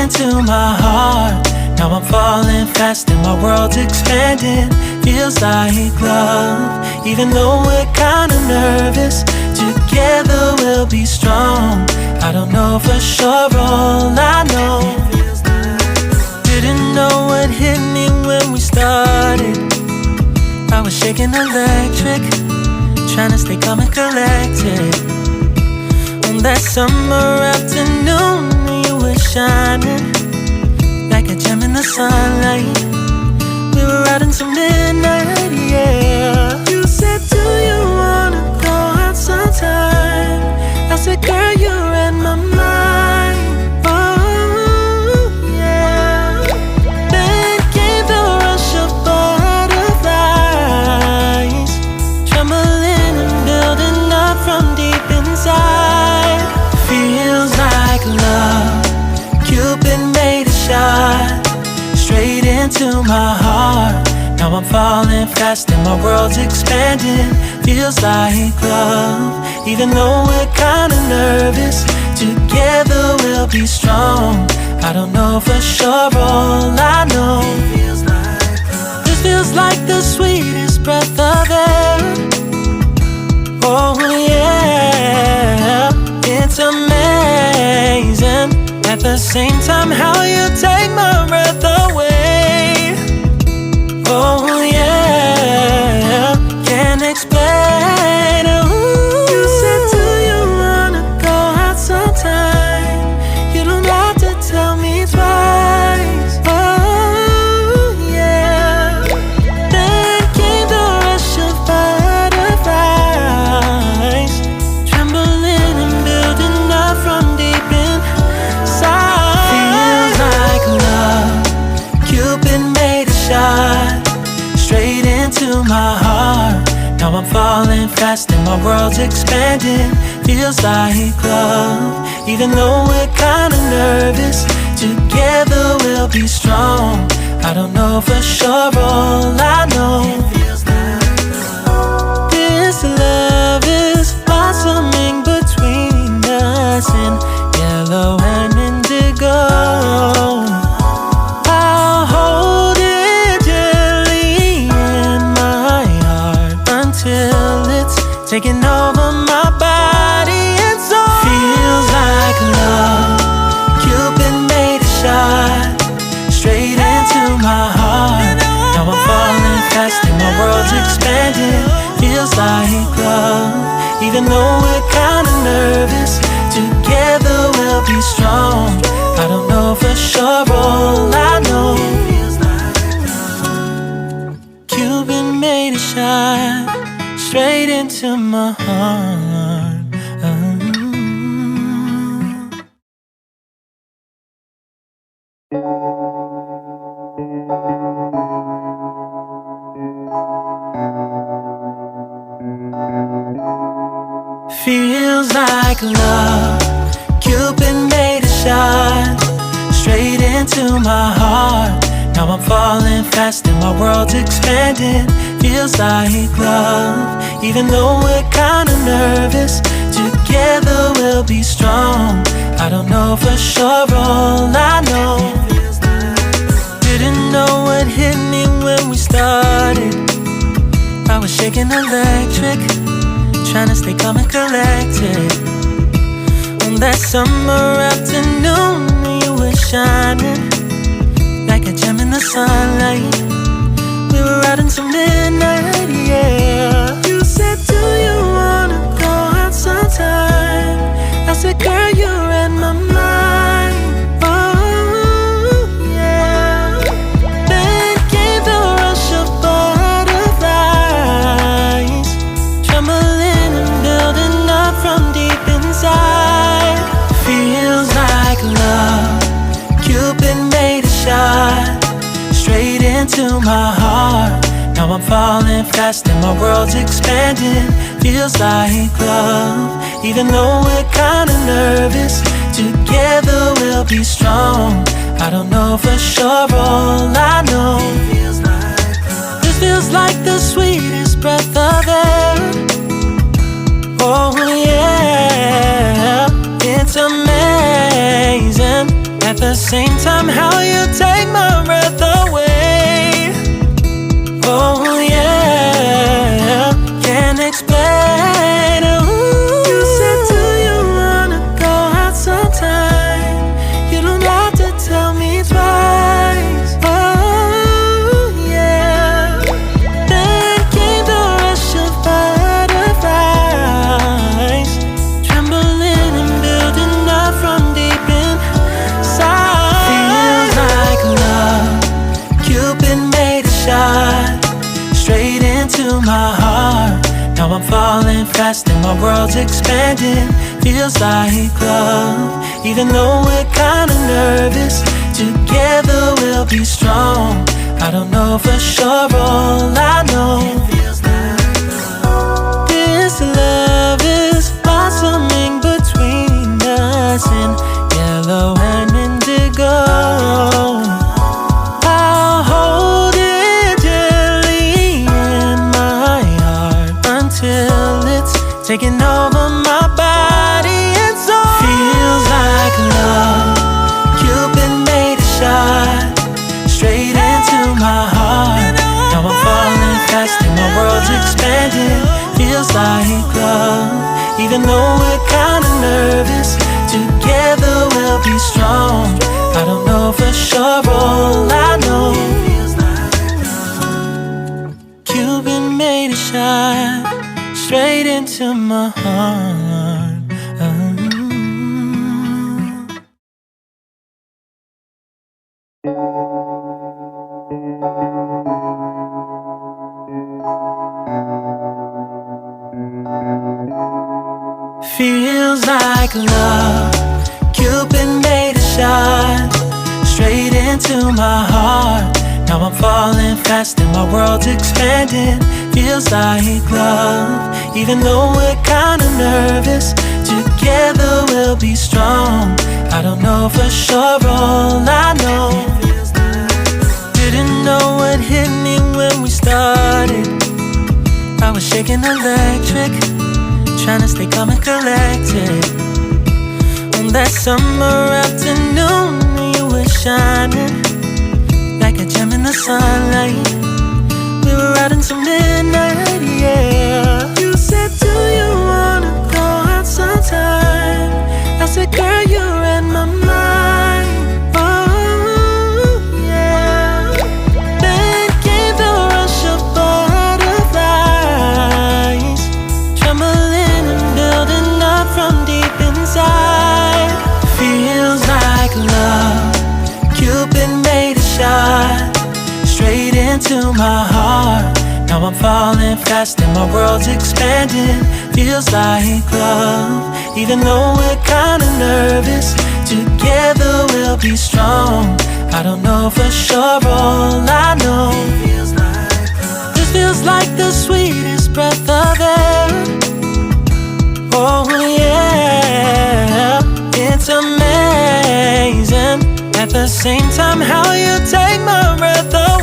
into my heart. Now I'm falling fast and my world's expanding. Feels like love, even though we're kinda nervous. Together we'll be strong. I don't know for sure, all I know. Didn't know what hit me when we started. I was shaking electric, trying to stay calm and collected. On that summer afternoon, you were shining like a gem in the sunlight. We were out until midnight, yeah. You said, do you wanna go out sometime? I said, girl, you read my mind. Oh, yeah. Then came the rush of butterflies, trembling and building up from deep inside. Feels like love. Cupid made a shot straight into my heart. Now I'm falling fast and my world's expanding. Feels like love, even though we're kinda nervous. Together we'll be strong. I don't know for sure, all I know. This feels like the sweetest breath of air. Oh yeah, it's amazing. At the same time, how you take my breath away. Oh yeah, can't explain. Ooh. You said, do you wanna go out sometime? You don't have to tell me twice. Oh yeah. Then came the rush of butterflies, trembling and building up from deep inside. Feels like love. Cupid made a shot straight into my heart. Now I'm falling fast and my world's expanding. Feels like love, even though we're kinda nervous. Together we'll be strong. I don't know for sure, all I know. This love is blossoming between us in yellow and indigo. I'll hold it gently in my heart until it's taking over my body and soul. Feels like love. Cupid made a shot straight into my heart. Now I'm falling fast and my world's expanding. Feels like love, even though we're kinda nervous. Together we'll be strong. I don't know for sure, all I know. Cupid made a shot straight into my heart. Feels like love. Cupid made a shot straight into my heart. Now I'm falling fast and my world's expanding. Feels like love, even though we're kinda nervous. Together we'll be strong. I don't know for sure, all I know. Didn't know what hit me when we started. I was shaking electric, trying to stay calm and collected. On that summer afternoon, you were shining like a gem in the sunlight. We were out until midnight, yeah. You said, do you wanna go out sometime? I said, girl, you read my mind. Oh yeah. Then came the rush of butterflies, trembling and building up from deep inside. Feels like love. Cupid made a shot straight into my heart. Now I'm falling fast and my world's expanding. Feels like love, even though we're kinda nervous. Together we'll be strong. I don't know for sure, all I know. This feels like the sweetest breath of air. Oh yeah, it's amazing. At the same time, how you take my breath away. Oh yeah, can't explain. Ooh. You said, do you wanna go out sometime? You don't have to tell me twice. Oh yeah. Then came the rush of butterflies, trembling and building up from deep inside. Feels like love. Cupid made a shot straight into my heart. Now I'm falling fast and my world's expanding. Feels like love. Even though we're kinda nervous, together we'll be strong. I don't know for sure, all I know, this love is blossoming between us in yellow and indigo. I'll hold it gently in my heart until it's taking over my body and soul. Feels like love. Cupid made a shot straight into my heart. Now I'm falling fast and my world's expanding. Feels like love. Even though we're kinda nervous, together we'll be strong. I don't know for sure, all I know, Cupid made a shot straight into my heart. Feels like love. Cupid made a shot straight into my heart. Now I'm falling fast and my world's expanding. Feels like love. Even though we're kinda nervous, together we'll be strong. I don't know for sure, all I know, didn't know what hit me when we started. I was shaking electric, trying to stay calm and collected. On that summer afternoon, you were shining like a gem in the sunlight. We were out until midnight, yeah. You said, do you wanna go out sometime? I said, girl, you read my mind. Oh yeah. Then came the rush of butterflies, trembling and building up from deep inside. Feels like love. Cupid made a shot straight into my heart. Now I'm falling fast and my world's expanding. Feels like love. Even though we're kinda nervous, together we'll be strong. I don't know for sure, all I know, this feels like the sweetest breath of air. Oh yeah, it's amazing. At the same time, how you take my breath away.